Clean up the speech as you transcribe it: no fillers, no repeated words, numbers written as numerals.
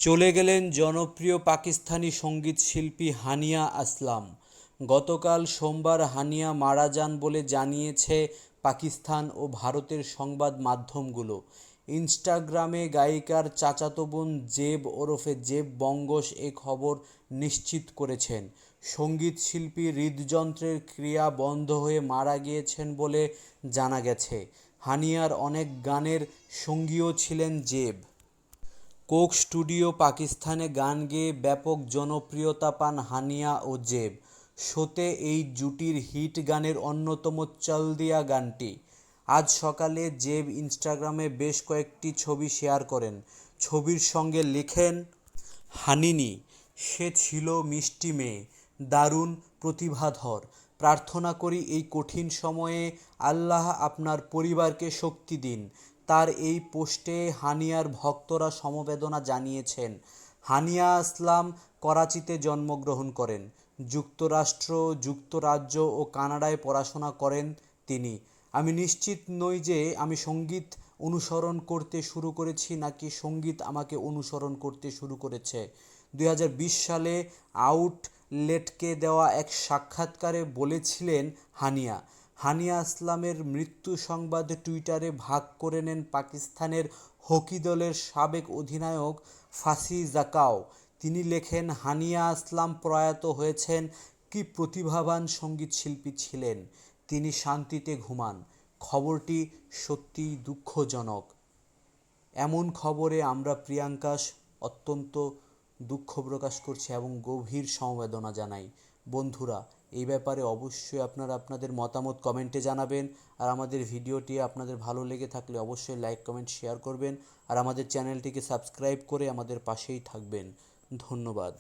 চলে গেলেন জনপ্রিয় পাকিস্তানি সঙ্গীতশিল্পী হানিয়া আসলাম। গতকাল সোমবার হানিয়া মারা যান বলে জানিয়েছে পাকিস্তান ও ভারতের সংবাদ মাধ্যমগুলো। ইনস্টাগ্রামে গায়িকার চাচাতো বোন জেব ওরফে জেব বঙ্গশ এ খবর নিশ্চিত করেছেন। সঙ্গীতশিল্পী হৃদযন্ত্রের ক্রিয়া বন্ধ হয়ে মারা গিয়েছেন বলে জানা গেছে। হানিয়ার অনেক গানের সঙ্গীও ছিলেন জেব। কোক স্টুডিও পাকিস্তানে গান গেয়ে ব্যাপক জনপ্রিয়তা পান হানিয়া ও জেব। শোতে এই জুটির হিট গানের অন্যতম চল দিয়া গানটি। আজ সকালে জেব ইনস্টাগ্রামে বেশ কয়েকটি ছবি শেয়ার করেন। ছবির সঙ্গে লেখেন, হানিনি, সে ছিল মিষ্টি মেয়ে, দারুণ প্রতিভাধর। প্রার্থনা করি এই কঠিন সময়ে আল্লাহ আপনার পরিবারকে শক্তি দিন। তার এই পোস্টে হানিয়ার ভক্তরা সমবেদনা জানিয়েছেন। হানিয়া আসলাম করাচিতে জন্মগ্রহণ করেন। যুক্তরাষ্ট্র, যুক্তরাজ্য ও কানাডায় পড়াশোনা করেন তিনি। আমি নিশ্চিত নই যে আমি সঙ্গীত অনুসরণ করতে শুরু করেছি নাকি সঙ্গীত আমাকে অনুসরণ করতে শুরু করেছে। 2020 সালে আউটলেটকে দেওয়া এক সাক্ষাৎকারে বলেছিলেন হানিয়া। হানিয়া আসলামের মৃত্যু সংবাদ টুইটারে ভাগ করে নেন পাকিস্তানের হকি দলের সাবেক অধিনায়ক ফাসি জাকাও। তিনি লেখেন, হানিয়া আসলাম প্রয়াত হয়েছেন। কি প্রতিভাবান সঙ্গীতশিল্পী ছিলেন। তিনি শান্তিতে ঘুমান। খবরটি সত্যিই দুঃখজনক। এমন খবরে আমরা প্রিয়াঙ্কাশ অত্যন্ত দুঃখ প্রকাশ করছি এবং গভীর সমবেদনা জানাই। বন্ধুরা, এই ব্যাপারে অবশ্যই আপনারা আপনাদের মতামত কমেন্টে জানাবেন। আর আমাদের ভিডিওটি আপনাদের ভালো লেগে থাকলে অবশ্যই লাইক, কমেন্ট, শেয়ার করবেন। আর আমাদের চ্যানেলটিকে সাবস্ক্রাইব করে আমাদের পাশেই থাকবেন। ধন্যবাদ।